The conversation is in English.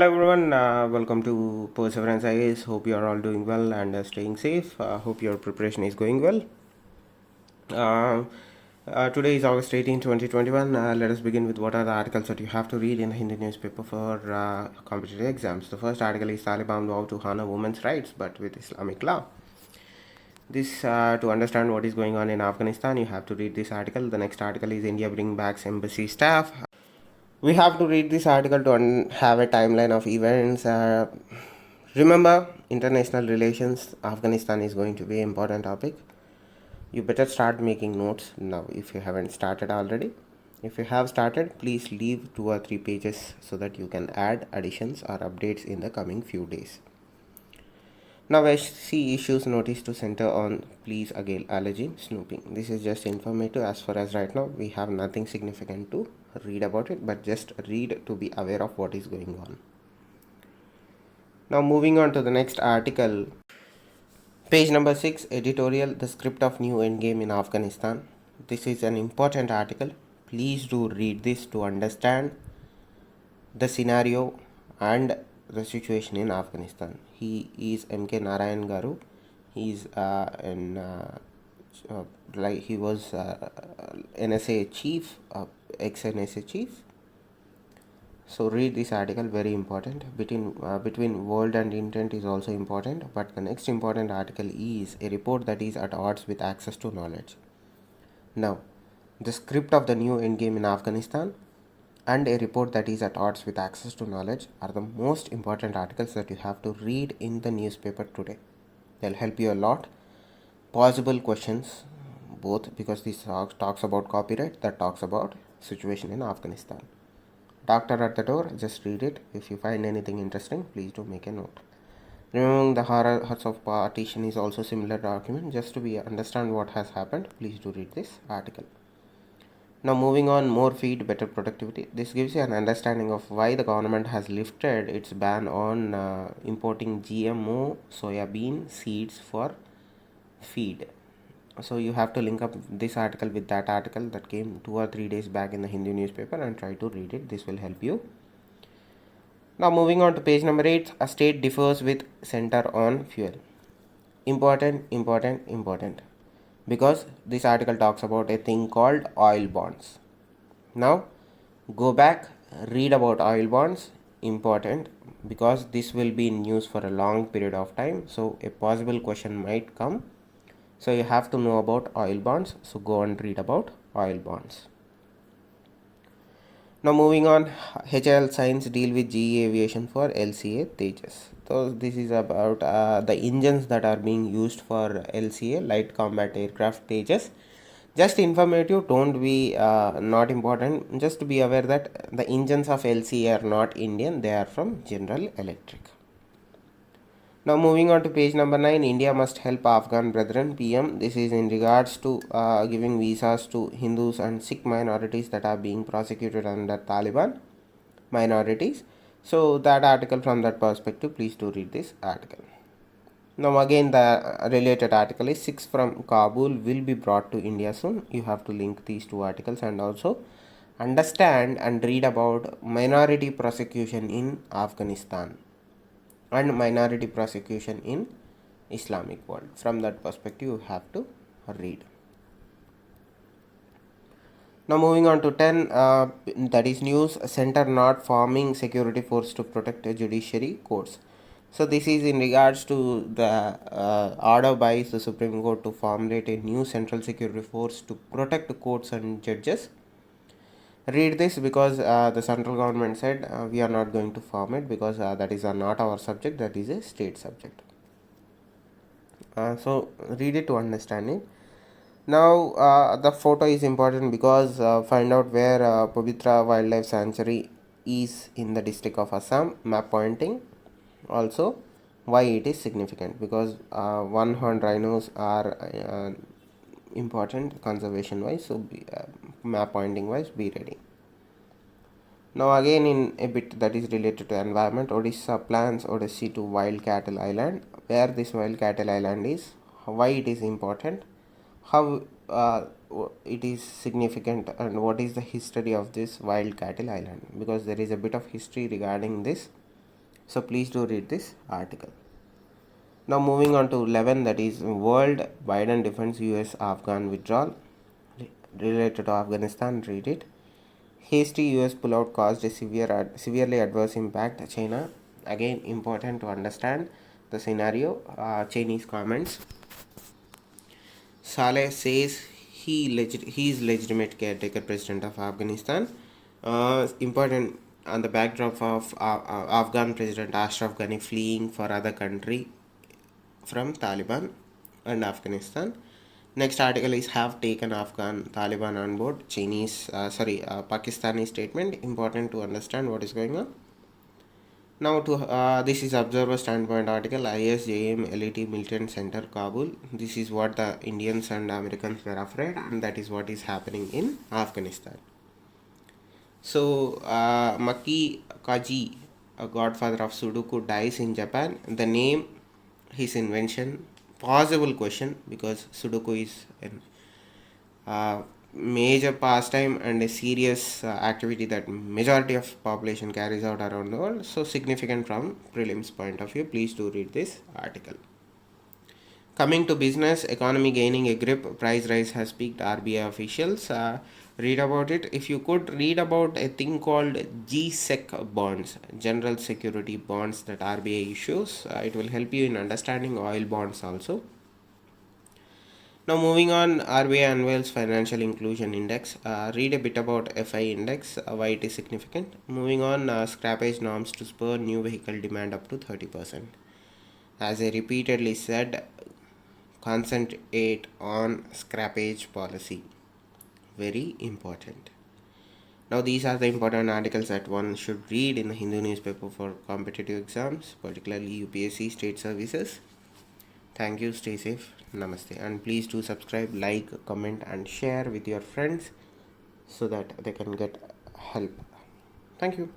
Hello everyone, welcome to Perseverance IAS. Hope you are all doing well and staying safe. Hope your preparation is going well. Uh, Today is August 18, 2021. Let us begin with what are the articles that you have to read in the Hindi newspaper for competitive exams. The first article is Taliban vow to honor women's rights but with Islamic law. This to understand what is going on in Afghanistan, you have to read this article. The next article is India bring back embassy staff. We have to read this article to have a timeline of events. Remember, international relations, Afghanistan is going to be an important topic. You better start making notes now if you haven't started already. If you have started, please leave 2 or 3 pages so that you can add additions or updates in the coming few days. Now SC issues notice to center on please again allergy snooping. This is just informative as far as right now. We have nothing significant to read about it, but just read to be aware of what is going on. Now moving on to the next article. Page number 6, editorial, the script of new endgame in Afghanistan. This is an important article. Please do read this to understand the scenario and the situation in Afghanistan. He is M.K. Narayan Garu. He is he was NSA chief, ex-NSA chief. So read this article, very important. Between word and intent is also important, but the next important article is a report that is at odds with access to knowledge. Now, the script of the new endgame in Afghanistan and a report that is at odds with access to knowledge are the most important articles that you have to read in the newspaper today. They'll help you a lot. Possible questions, both because this talks about copyright, that talks about situation in Afghanistan. Doctor at the door, just read it. If you find anything interesting, please do make a note. Remembering the horrors of partition is also similar document. Just to be understand what has happened, please do read this article. Now moving on, more feed, better productivity. This gives you an understanding of why the government has lifted its ban on importing GMO soybean seeds for feed. So you have to link up this article with that article that came 2 or 3 days back in the Hindu newspaper and try to read it. This will help you. Now moving on to page number 8, a state differs with center on fuel. Important. Because this article talks about a thing called oil bonds. Now go back, read about oil bonds. Important because this will be in news for a long period of time. So a possible question might come. So you have to know about oil bonds. So go and read about oil bonds. Now moving on, HAL signs deal with GE Aviation for LCA Tejas. So this is about the engines that are being used for LCA, Light Combat Aircraft Tejas. Just informative, don't be not important. Just to be aware that the engines of LCA are not Indian, they are from General Electric. Now moving on to page number 9, India must help Afghan brethren, PM. This is in regards to giving visas to Hindus and Sikh minorities that are being prosecuted under Taliban minorities. So that article, from that perspective, please do read this article. Now again, the related article is 6 from Kabul will be brought to India soon. You have to link these two articles and also understand and read about minority prosecution in Afghanistan and minority prosecution in Islamic world. From that perspective, you have to read. Now moving on to 10, that is news, center not forming security force to protect judiciary courts. So this is in regards to the order by the Supreme Court to formulate a new central security force to protect courts and judges. Read this because the central government said we are not going to form it because that is not our subject, that is a state subject. So read it to understand it. Now the photo is important because find out where Pavitra Wildlife Sanctuary is in the district of Assam, map pointing. Also why it is significant, because one-horned rhinos are important conservation wise, so map pointing wise be ready. Now again in a bit that is related to environment, Odisha plans Odyssey to Wild Cattle Island. Where this Wild Cattle Island is, why it is important, how it is significant, and what is the history of this Wild Cattle Island, because there is a bit of history regarding this. So please do read this article. Now moving on to 11, that is World Biden defends US Afghan withdrawal. Related to Afghanistan, read it. Hasty US pullout caused a severely adverse impact. China, again important to understand the scenario. Chinese comments. Saleh says he is legitimate caretaker president of Afghanistan. Important on the backdrop of Afghan President Ashraf Ghani fleeing for other country from Taliban and Afghanistan. Next article is have taken Afghan Taliban on board. Pakistani statement. Important to understand what is going on. Now to this is Observer Standpoint article. ISJM LET Militant Center Kabul. This is what the Indians and Americans were afraid, and that is what is happening in Afghanistan. So Maki Kaji, a godfather of Sudoku, dies in Japan. The name, his invention, possible question because Sudoku is a major pastime and a serious activity that majority of population carries out around the world. So significant from prelims point of view. Please do read this article. Coming to business, economy gaining a grip, price rise has peaked, RBI officials. Read about it. If you could read about a thing called GSEC bonds, General Security Bonds that RBI issues, it will help you in understanding oil bonds also. Now moving on, RBI unveils Financial Inclusion Index. Read a bit about FI Index, why it is significant. Moving on, scrappage norms to spur new vehicle demand up to 30%. As I repeatedly said, concentrate on scrappage policy. Very important. Now these are the important articles that one should read in the Hindu newspaper for competitive exams, particularly UPSC state services. Thank you, stay safe, namaste, and please do subscribe, like, comment and share with your friends so that they can get help. Thank you.